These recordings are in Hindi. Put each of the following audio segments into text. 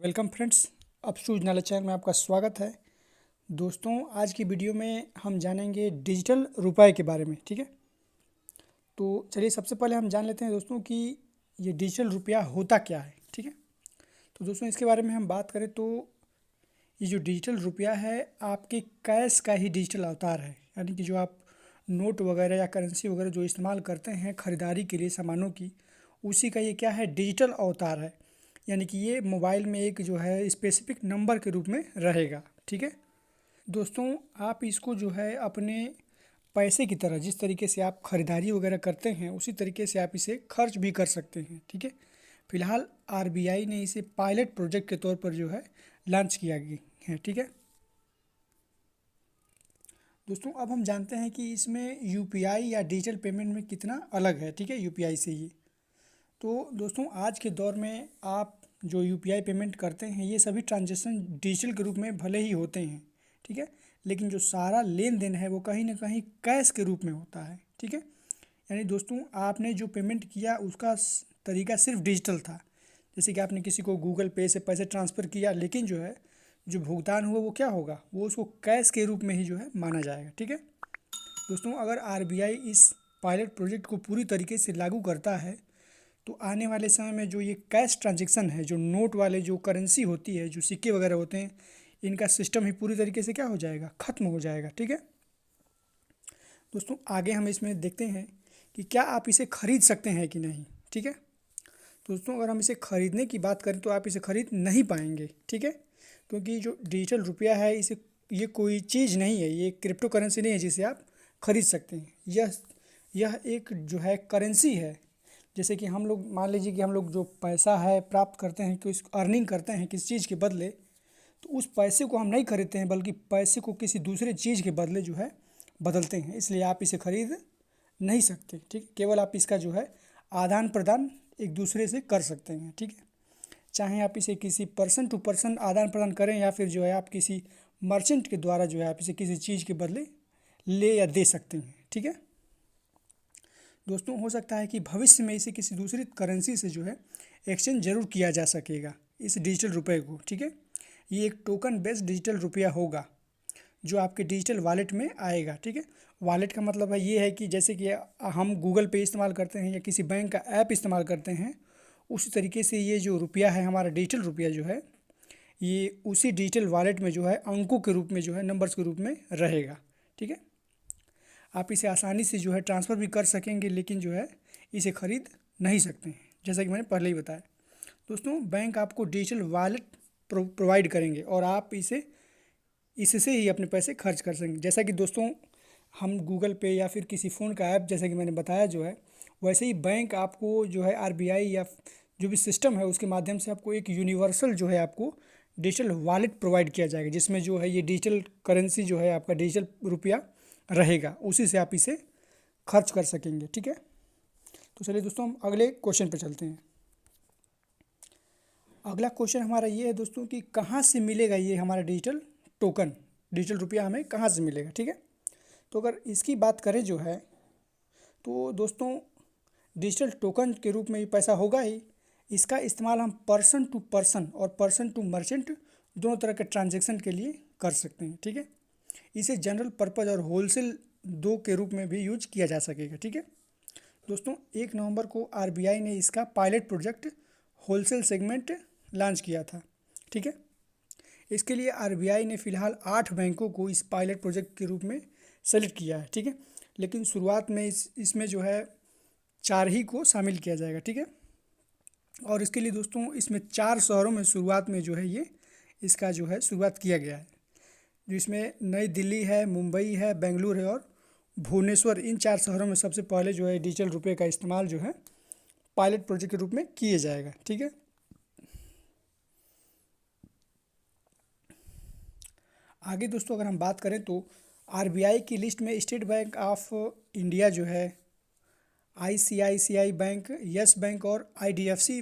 वेलकम फ्रेंड्स, अपशूज नॉलेज चैनल में आपका स्वागत है। दोस्तों, आज की वीडियो में हम जानेंगे डिजिटल रुपए के बारे में। ठीक है, तो चलिए सबसे पहले हम जान लेते हैं दोस्तों कि ये डिजिटल रुपया होता क्या है। ठीक है, तो दोस्तों इसके बारे में हम बात करें तो ये जो डिजिटल रुपया है आपके कैश का ही डिजिटल अवतार है। यानी कि जो आप नोट वगैरह या करेंसी वगैरह जो इस्तेमाल करते हैं ख़रीदारी के लिए सामानों की, उसी का ये क्या है, डिजिटल अवतार है। यानी कि ये मोबाइल में एक जो है स्पेसिफिक नंबर के रूप में रहेगा। ठीक है दोस्तों, आप इसको जो है अपने पैसे की तरह, जिस तरीके से आप ख़रीदारी वगैरह करते हैं उसी तरीके से आप इसे खर्च भी कर सकते हैं। ठीक है, फिलहाल आरबीआई ने इसे पायलट प्रोजेक्ट के तौर पर जो है लॉन्च किया गया है। ठीक है दोस्तों, अब हम जानते हैं कि इसमें यूपीआई या डिजिटल पेमेंट में कितना अलग है। ठीक है, यूपीआई से ये तो दोस्तों आज के दौर में आप जो यूपीआई पेमेंट करते हैं ये सभी ट्रांजैक्शन डिजिटल के रूप में भले ही होते हैं। ठीक है, लेकिन जो सारा लेन देन है वो कहीं ना कहीं कैश के रूप में होता है। ठीक है, यानी दोस्तों आपने जो पेमेंट किया उसका तरीका सिर्फ डिजिटल था। जैसे कि आपने किसी को गूगल पे से पैसे ट्रांसफ़र किया, लेकिन जो है जो भुगतान हुआ वो क्या होगा, वो उसको कैश के रूप में ही जो है माना जाएगा। ठीक है दोस्तों, अगर आरबीआई इस पायलट प्रोजेक्ट को पूरी तरीके से लागू करता है तो आने वाले समय में जो ये कैश ट्रांजैक्शन है, जो नोट वाले जो करेंसी होती है, जो सिक्के वगैरह होते हैं, इनका सिस्टम ही पूरी तरीके से क्या हो जाएगा, ख़त्म हो जाएगा। ठीक है दोस्तों, आगे हम इसमें देखते हैं कि क्या आप इसे ख़रीद सकते हैं कि नहीं। ठीक है दोस्तों, अगर हम इसे ख़रीदने की बात करें तो आप इसे ख़रीद नहीं पाएंगे। ठीक है, क्योंकि जो डिजिटल रुपया है इसे ये कोई चीज़ नहीं है, ये क्रिप्टो करेंसी नहीं है जिसे आप ख़रीद सकते हैं। यह एक जो है करेंसी है। जैसे कि हम लोग मान लीजिए कि हम लोग जो पैसा है प्राप्त करते हैं, कि अर्निंग करते हैं किसी चीज़ के बदले, तो उस पैसे को हम नहीं खरीदते हैं बल्कि पैसे को किसी दूसरे चीज़ के बदले जो है बदलते हैं। इसलिए आप इसे खरीद नहीं सकते। ठीक है, केवल आप इसका जो है आदान प्रदान एक दूसरे से कर सकते हैं। ठीक है, चाहे आप इसे किसी पर्सन टू पर्सन आदान प्रदान करें या फिर जो है आप किसी मर्चेंट के द्वारा जो है आप इसे किसी चीज़ के बदले ले या दे सकते हैं। ठीक है दोस्तों, हो सकता है कि भविष्य में इसे किसी दूसरी करेंसी से जो है एक्सचेंज जरूर किया जा सकेगा इस डिजिटल रुपए को। ठीक है, ये एक टोकन बेस्ड डिजिटल रुपया होगा जो आपके डिजिटल वॉलेट में आएगा। ठीक है, वॉलेट का मतलब है ये है कि जैसे कि हम गूगल पे इस्तेमाल करते हैं या किसी बैंक का ऐप इस्तेमाल करते हैं, उसी तरीके से ये जो रुपया है हमारा डिजिटल रुपया जो है ये उसी डिजिटल वॉलेट में जो है अंकों के रूप में जो है नंबर्स के रूप में रहेगा। ठीक है, आप इसे आसानी से जो है ट्रांसफ़र भी कर सकेंगे, लेकिन जो है इसे ख़रीद नहीं सकते हैं, जैसा कि मैंने पहले ही बताया। दोस्तों, बैंक आपको डिजिटल वॉलेट प्रोवाइड करेंगे और आप इससे ही अपने पैसे खर्च कर सकेंगे। जैसा कि दोस्तों हम गूगल पे या फिर किसी फ़ोन का ऐप जैसा कि मैंने बताया जो है, वैसे ही बैंक आपको जो है आरबीआई या जो भी सिस्टम है उसके माध्यम से आपको एक यूनिवर्सल जो है आपको डिजिटल वॉलेट प्रोवाइड किया जाएगा, जिसमें जो है ये डिजिटल करेंसी जो है आपका डिजिटल रुपया रहेगा, उसी से आप इसे खर्च कर सकेंगे। ठीक है, तो चलिए दोस्तों हम अगले क्वेश्चन पर चलते हैं। अगला क्वेश्चन हमारा ये है दोस्तों कि कहाँ से मिलेगा ये हमारा डिजिटल टोकन, डिजिटल रुपया हमें कहाँ से मिलेगा। ठीक है, तो अगर इसकी बात करें जो है तो दोस्तों डिजिटल टोकन के रूप में ये पैसा होगा ही। इसका इस्तेमाल हम पर्सन टू पर्सन और पर्सन टू मर्चेंट दोनों तरह के ट्रांजेक्शन के लिए कर सकते हैं। ठीक है, इसे जनरल पर्पज़ और होलसेल दो के रूप में भी यूज किया जा सकेगा। ठीक है दोस्तों, 1 नवंबर को आरबीआई ने इसका pilot project wholesale segment launch किया था। ठीक है, इसके लिए आरबीआई ने फ़िलहाल 8 बैंकों को इस पायलट प्रोजेक्ट के रूप में सेलेक्ट किया है। ठीक है, लेकिन शुरुआत में इसमें जो है 4 ही को शामिल किया जाएगा। ठीक है, और इसके लिए दोस्तों इसमें 4 शहरों में शुरुआत में जो है ये इसका जो है शुरुआत किया गया है, जिसमें नई दिल्ली है, मुंबई है, बेंगलुरु है और भुवनेश्वर। इन 4 शहरों में सबसे पहले जो है डिजिटल रुपये का इस्तेमाल जो है पायलट प्रोजेक्ट के रूप में किया जाएगा। ठीक है, आगे दोस्तों अगर हम बात करें तो आरबीआई की लिस्ट में स्टेट बैंक ऑफ इंडिया जो है, आईसीआईसीआई बैंक, यस बैंक और आईडीएफसी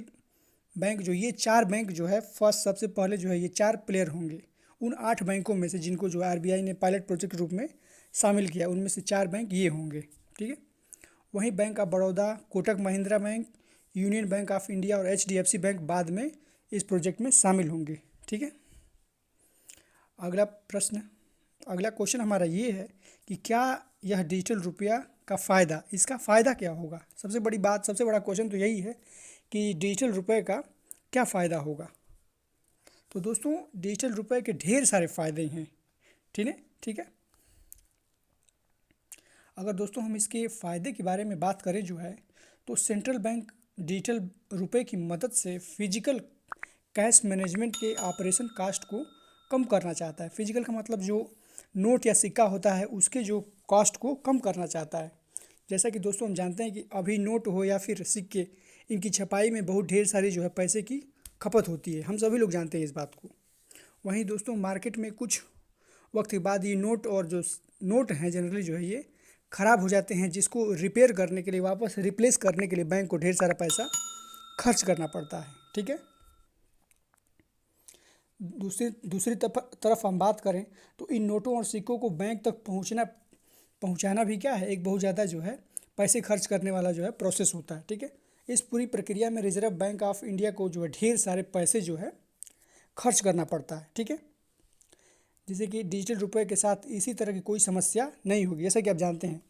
बैंक, जो ये 4 बैंक जो है फर्स्ट सबसे पहले जो है ये 4 प्लेयर होंगे उन 8 बैंकों में से, जिनको जो है आरबीआई ने पायलट प्रोजेक्ट के रूप में शामिल किया। उनमें से 4 बैंक ये होंगे। ठीक है, वहीं bank of Baroda, Kotak Mahindra bank, union bank of India और एचडीएफसी बैंक बाद में इस प्रोजेक्ट में शामिल होंगे। ठीक है। अगला क्वेश्चन हमारा ये है कि क्या यह डिजिटल रुपया का फ़ायदा, इसका फ़ायदा क्या होगा। सबसे बड़ा क्वेश्चन तो यही है कि डिजिटल रुपये का क्या फ़ायदा होगा। तो दोस्तों डिजिटल रुपये के ढेर सारे फ़ायदे हैं। ठीक है। अगर दोस्तों हम इसके फ़ायदे के बारे में बात करें जो है, तो सेंट्रल बैंक डिजिटल रुपये की मदद से फिजिकल कैश मैनेजमेंट के ऑपरेशन कास्ट को कम करना चाहता है। फिजिकल का मतलब जो नोट या सिक्का होता है उसके जो कॉस्ट को कम करना चाहता है। जैसा कि दोस्तों हम जानते हैं कि अभी नोट हो या फिर सिक्के, इनकी छपाई में बहुत ढेर सारी जो है पैसे की खपत होती है, हम सभी लोग जानते हैं इस बात को। वहीं दोस्तों मार्केट में कुछ वक्त के बाद ये नोट हैं जनरली जो है ये ख़राब हो जाते हैं, जिसको रिपेयर करने के लिए, वापस रिप्लेस करने के लिए बैंक को ढेर सारा पैसा खर्च करना पड़ता है। ठीक है। दूसरी तरफ हम बात करें तो इन नोटों और सिक्कों को बैंक तक पहुंचाना भी क्या है, एक बहुत ज़्यादा जो है पैसे खर्च करने वाला जो है प्रोसेस होता है। ठीक है। इस पूरी प्रक्रिया में रिजर्व बैंक ऑफ इंडिया को जो है ढेर सारे पैसे जो है खर्च करना पड़ता है। ठीक है। जैसे कि डिजिटल रुपये के साथ इसी तरह की कोई समस्या नहीं होगी। जैसा कि आप जानते हैं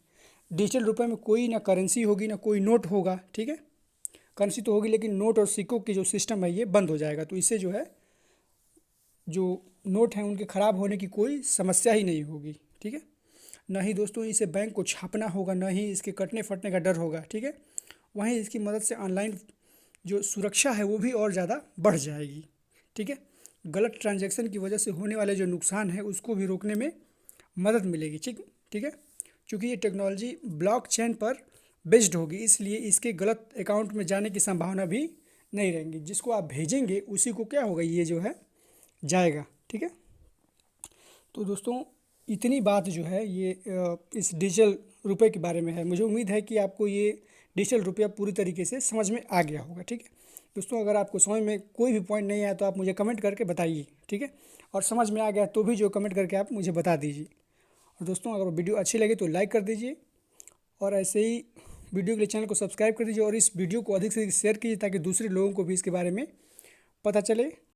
डिजिटल रुपये में कोई ना करेंसी होगी ना कोई नोट होगा। ठीक है। करेंसी तो होगी लेकिन नोट और सिक्कों की जो सिस्टम है ये बंद हो जाएगा। तो इससे जो है जो नोट हैं उनके ख़राब होने की कोई समस्या ही नहीं होगी। ठीक है। ना ही दोस्तों इसे बैंक को छापना होगा, ना ही इसके कटने फटने का डर होगा। ठीक है। वहीं इसकी मदद से ऑनलाइन जो सुरक्षा है वो भी और ज़्यादा बढ़ जाएगी। ठीक है। गलत ट्रांजैक्शन की वजह से होने वाले जो नुकसान है उसको भी रोकने में मदद मिलेगी। ठीक है। चूँकि ये टेक्नोलॉजी ब्लॉकचेन पर बेस्ड होगी, इसलिए इसके गलत अकाउंट में जाने की संभावना भी नहीं रहेंगी। जिसको आप भेजेंगे उसी को क्या होगा, ये जो है जाएगा। ठीक है। तो दोस्तों इतनी बात जो है ये इस डिजिटल रुपये के बारे में है। मुझे उम्मीद है कि आपको ये डिजिटल रुपया पूरी तरीके से समझ में आ गया होगा। ठीक है दोस्तों, अगर आपको समझ में कोई भी पॉइंट नहीं आया तो आप मुझे कमेंट करके बताइए। ठीक है। और समझ में आ गया तो भी जो कमेंट करके आप मुझे बता दीजिए। और दोस्तों अगर वीडियो अच्छी लगे तो लाइक कर दीजिए, और ऐसे ही वीडियो के लिए चैनल को सब्सक्राइब कर दीजिए, और इस वीडियो को अधिक से अधिक शेयर कीजिए ताकि दूसरे लोगों को भी इसके बारे में पता चले।